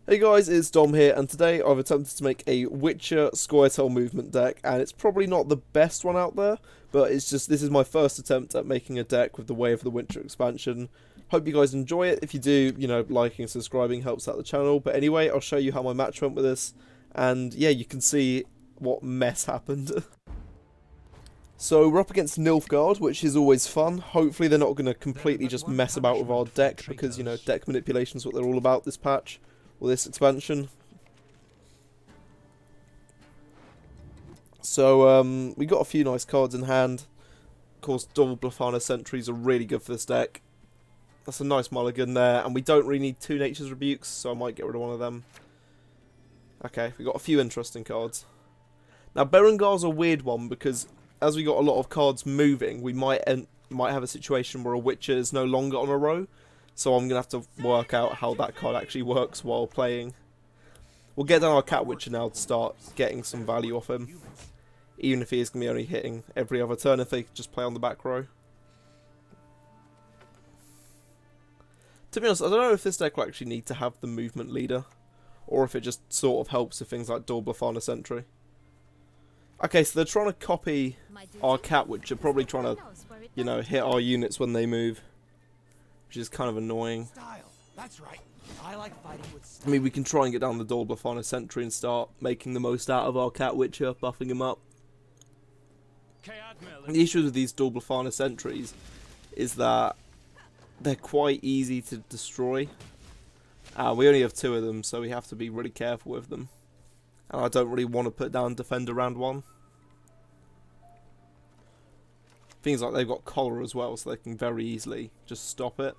Hey guys, it's Dom here, and today I've attempted to make a Witcher Squirtle movement deck, and it's probably not the best one out there, but it's just, this is my first attempt at making a deck with the Way of the Witcher expansion. Hope you guys enjoy it. If you do, liking and subscribing helps out the channel, but anyway, I'll show you how my match went with this, and yeah, you can see what mess happened. So we're up against Nilfgaard, which is always fun. Hopefully they're not going to completely just mess about with our deck, because, deck manipulation is what they're all about this patch. Or this expansion. So, we got a few nice cards in hand. Of course, double Blafana Sentries are really good for this deck. That's a nice mulligan there, and we don't really need two Nature's Rebukes, so I might get rid of one of them. Okay, we got a few interesting cards. Now, Berengar's a weird one, because as we got a lot of cards moving, we might have a situation where a Witcher is no longer on a row. So I'm going to have to work out how that card actually works while playing. We'll get down our Cat Witcher now to start getting some value off him. Even if he is going to be only hitting every other turn if they just play on the back row. To be honest, I don't know if this deck will actually need to have the movement leader. Or if it just sort of helps with things like Double Blafana Sentry. Okay, so they're trying to copy our Cat Witcher, probably trying to, hit our units when they move. Which is kind of annoying. That's right. I like fighting with I mean, we can try and get down the Double Blafana Sentry and start making the most out of our Cat Witcher, buffing him up. The issue with these Double Blafana Sentries is that they're quite easy to destroy. We only have two of them, so we have to be really careful with them. And I don't really want to put down Defender round one. Things like they've got Collar as well, so they can very easily just stop it.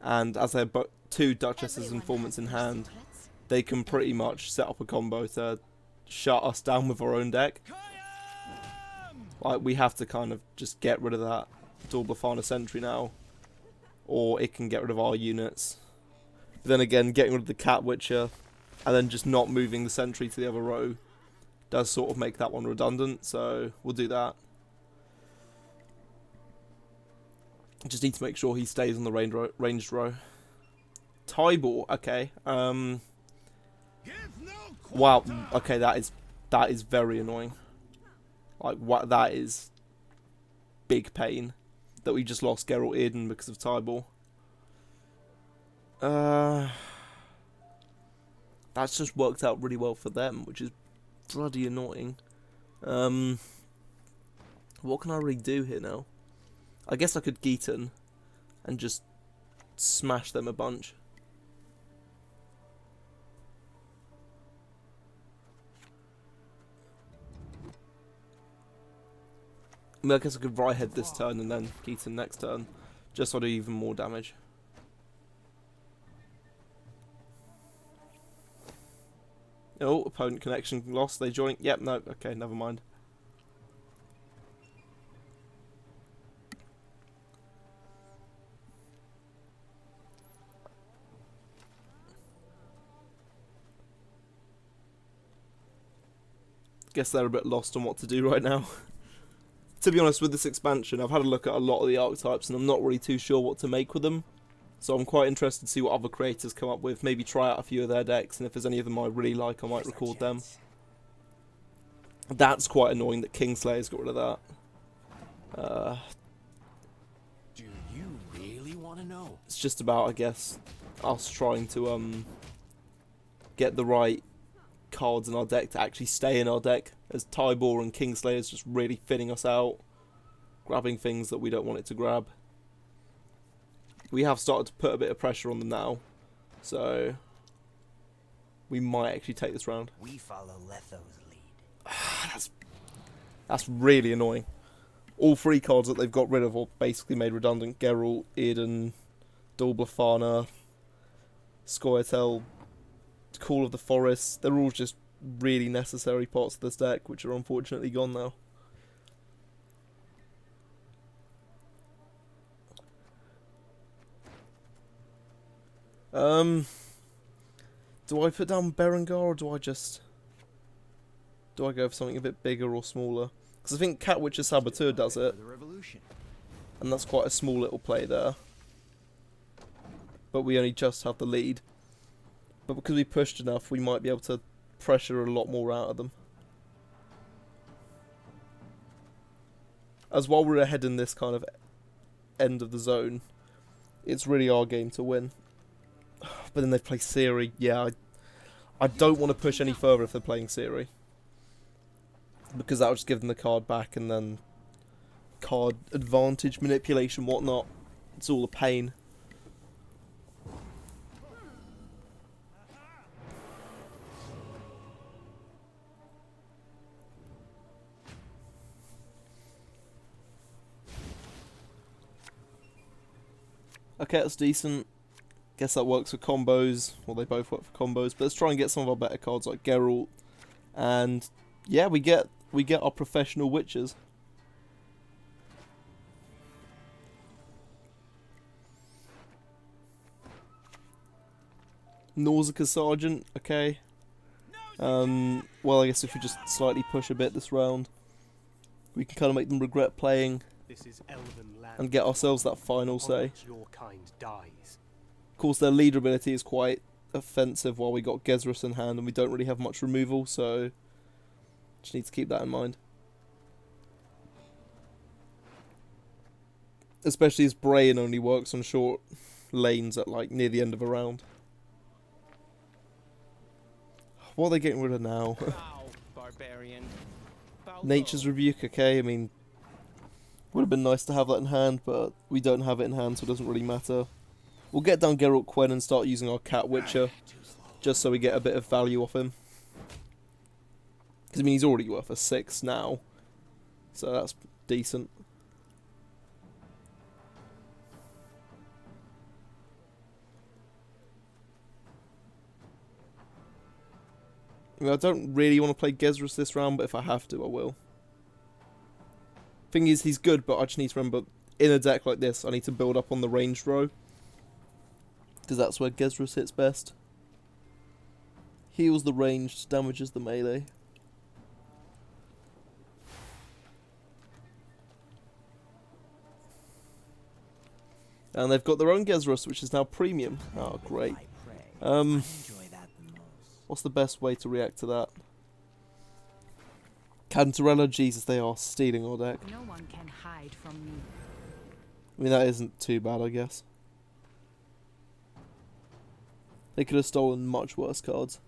And as they're two Duchesses Informants in hand, they can pretty much set up a combo to shut us down with our own deck. Like, we have to kind of just get rid of that Double Blafana Sentry now, or it can get rid of our units. But then again, getting rid of the Cat Witcher, and then just not moving the Sentry to the other row, does sort of make that one redundant, so we'll do that. Just need to make sure he stays on the ranged row. Tybalt, okay. Wow, okay, that is very annoying. Like, what, that is big pain that we just lost Geralt Eden because of Tybalt. That's just worked out really well for them, which is bloody annoying. What can I really do here now? I guess I could Geeton and just smash them a bunch. I mean, I guess I could Ryehead this turn and then Geeton next turn, just so I do even more damage. Oh, opponent connection lost, they join. Yep, no, okay, never mind. Guess they're a bit lost on what to do right now. To be honest, with this expansion, I've had a look at a lot of the archetypes and I'm not really too sure what to make with them. So I'm quite interested to see what other creators come up with, maybe try out a few of their decks, and if there's any of them I really like, I might record them. That's quite annoying that Kingslayer's got rid of that. Do you really want to know? It's just about, I guess, us trying to get the right cards in our deck to actually stay in our deck, as Tybalt and Kingslayer's just really thinning us out, grabbing things that we don't want it to grab. We have started to put a bit of pressure on them now, so we might actually take this round. We follow Letho's lead. That's really annoying. All three cards that they've got rid of are basically made redundant. Geralt, Eden, Double Blafana, Scoia'tael, Call of the Forest. They're all just really necessary parts of this deck, which are unfortunately gone now. Do I put down Berengar, or do I go for something a bit bigger or smaller? Because I think Cat Witcher Saboteur does it, and that's quite a small little play there. But we only just have the lead. But because we pushed enough, we might be able to pressure a lot more out of them. As while we're ahead in this kind of end of the zone, it's really our game to win. But then they play Siri. Yeah, I don't want to push any further if they're playing Siri. Because that would just give them the card back, and then card advantage, manipulation, whatnot. It's all a pain. Okay, that's decent. Guess that works for combos. Well, they both work for combos. But let's try and get some of our better cards like Geralt. And yeah, we get our professional witches. Nausicaa Sergeant, okay. Well, I guess if we just slightly push a bit this round, we can kind of make them regret playing. This is elven land, and get ourselves that final say. which your kind dies. Of course, their leader ability is quite offensive while we got Gesrus in hand and we don't really have much removal, so just need to keep that in mind. Especially as Brain only works on short lanes at like near the end of a round. What are they getting rid of now? Bow, barbarian. Bow Nature's low. Rebuke, okay, I mean, would have been nice to have that in hand, but we don't have it in hand, so it doesn't really matter. We'll get down Geralt Quen and start using our Cat Witcher, just so we get a bit of value off him. Because, I mean, he's already worth a 6 now, so that's decent. I mean, I don't really want to play Gesrus this round, but if I have to, I will. Thing is, he's good, but I just need to remember, in a deck like this, I need to build up on the ranged row. Because that's where Gesrus hits best. Heals the ranged, damages the melee. And they've got their own Gesrus, which is now premium. Oh, great. What's the best way to react to that? Cantarella, Jesus, they are stealing our deck. No one can hide from me. I mean, that isn't too bad, I guess. They could have stolen much worse cards.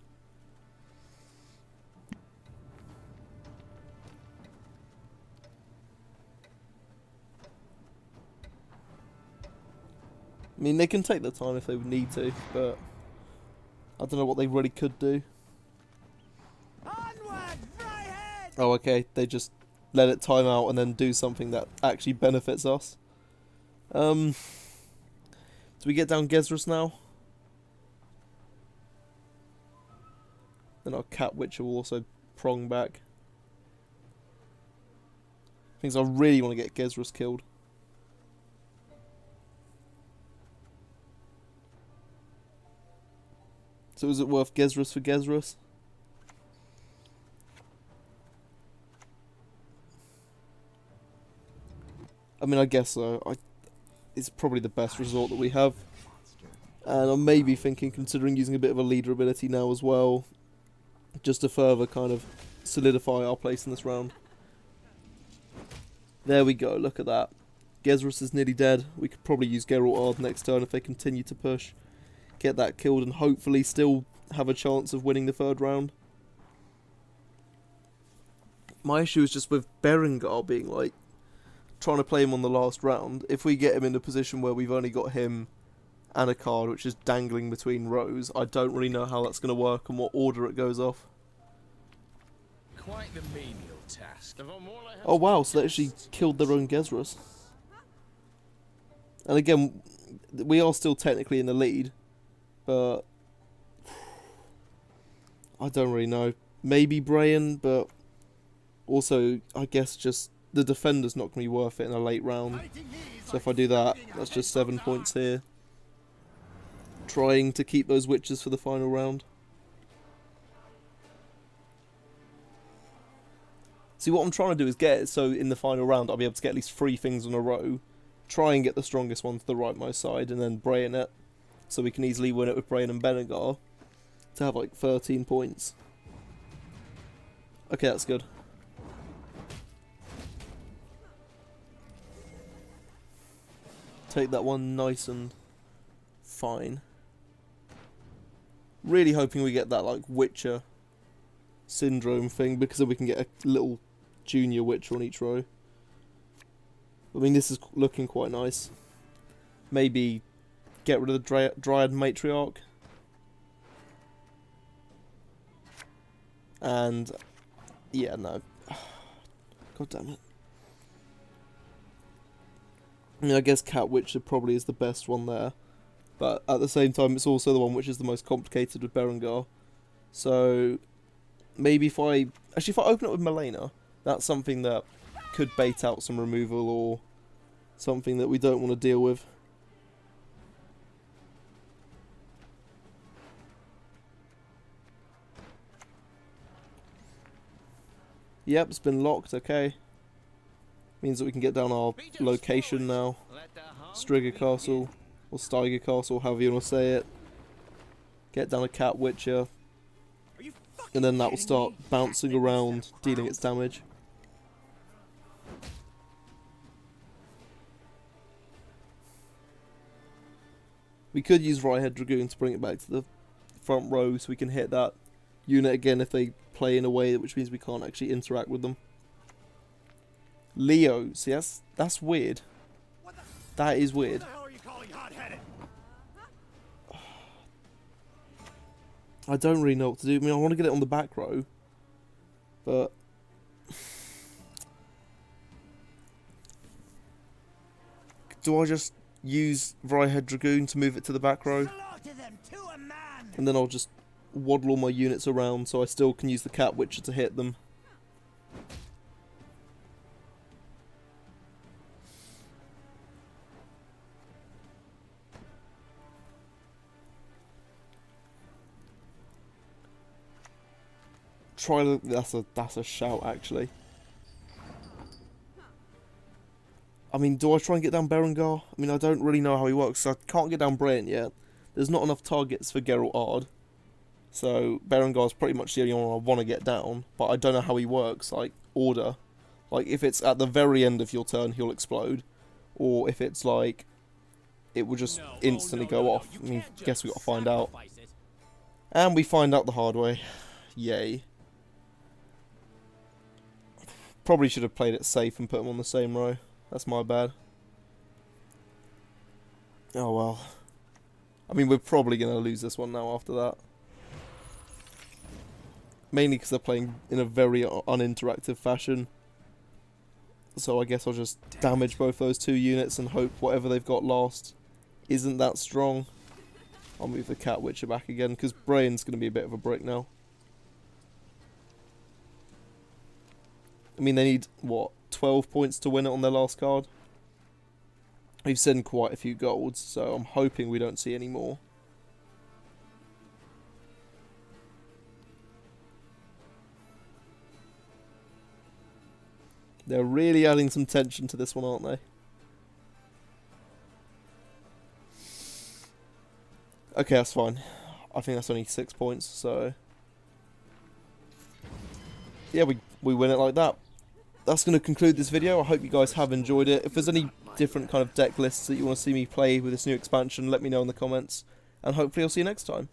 I mean, they can take their time if they would need to, but I don't know what they really could do. Oh, okay, they just let it time out and then do something that actually benefits us. Do we get down Gesrus now? Then our Cat Witcher will also prong back. Things I really want to get Gesrus killed. So is it worth Gesrus for Gesrus? I mean, I guess so. It's probably the best resort that we have. And I'm maybe thinking, considering using a bit of a leader ability now as well, just to further kind of solidify our place in this round. There we go, look at that. Gesrus is nearly dead. We could probably use Geralt Ard next turn if they continue to push. Get that killed and hopefully still have a chance of winning the third round. My issue is just with Berengar being like, trying to play him on the last round. If we get him in a position where we've only got him and a card which is dangling between rows, I don't really know how that's going to work and what order it goes off. Quite the menial task. Oh wow, so they actually killed their own Gesrus. And again, we are still technically in the lead, but I don't really know. Maybe Brayan, but also I guess just the defender's not going to be worth it in a late round. So if I do that, that's just 7 points here. Trying to keep those witches for the final round. See, what I'm trying to do is get it so in the final round I'll be able to get at least 3 things in a row. Try and get the strongest one to the rightmost side and then Brayan it. So we can easily win it with Brayan and Berengar. to have like 13 points. Okay, that's good. Take that one nice and fine. Really hoping we get that like Witcher syndrome thing, because then we can get a little junior Witcher on each row. I mean, this is looking quite nice. Maybe get rid of the Dryad Matriarch. And yeah, no. God damn it. I mean, I guess Cat Witcher probably is the best one there. But at the same time, it's also the one which is the most complicated with Berengar. So maybe if I open it with Malena, that's something that could bait out some removal or something that we don't want to deal with. Yep, it's been locked, okay. Means that we can get down our location now. Striga Castle, or Steiger Castle, however you want to say it. Get down a Cat Witcher. And then that will start bouncing around, dealing its damage. We could use Ryehead Dragoon to bring it back to the front row so we can hit that unit again if they play in a way which means we can't actually interact with them. Leo, see that's weird. That is weird. What the hell are you calling hot-headed? I don't really know what to do. I mean, I want to get it on the back row, but do I just use Ryehead Dragoon to move it to the back row? And then I'll just waddle all my units around so I still can use the Cat Witcher to hit them. That's a shout actually. I mean, do I try and get down Berengar? I mean, I don't really know how he works, so I can't get down Brain yet. There's not enough targets for Geralt Ard. So Berengar's pretty much the only one I want to get down, but I don't know how he works, like, order. Like, if it's at the very end of your turn, he'll explode. Or if it's like, it will just instantly go off. I mean, guess we got to find out. And we find out the hard way. Yay. Probably should have played it safe and put him on the same row. That's my bad. Oh well. I mean, we're probably going to lose this one now after that. Mainly because they're playing in a very uninteractive fashion. So I guess I'll just damage both those two units and hope whatever they've got last isn't that strong. I'll move the Cat Witcher back again because Brain's going to be a bit of a brick now. I mean, they need, what, 12 points to win it on their last card? We've sent quite a few golds, so I'm hoping we don't see any more. They're really adding some tension to this one, aren't they? Okay, that's fine. I think that's only 6 points, so... yeah, we win it like that. That's going to conclude this video. I hope you guys have enjoyed it. If there's any different kind of deck lists that you want to see me play with this new expansion, let me know in the comments. And hopefully I'll see you next time.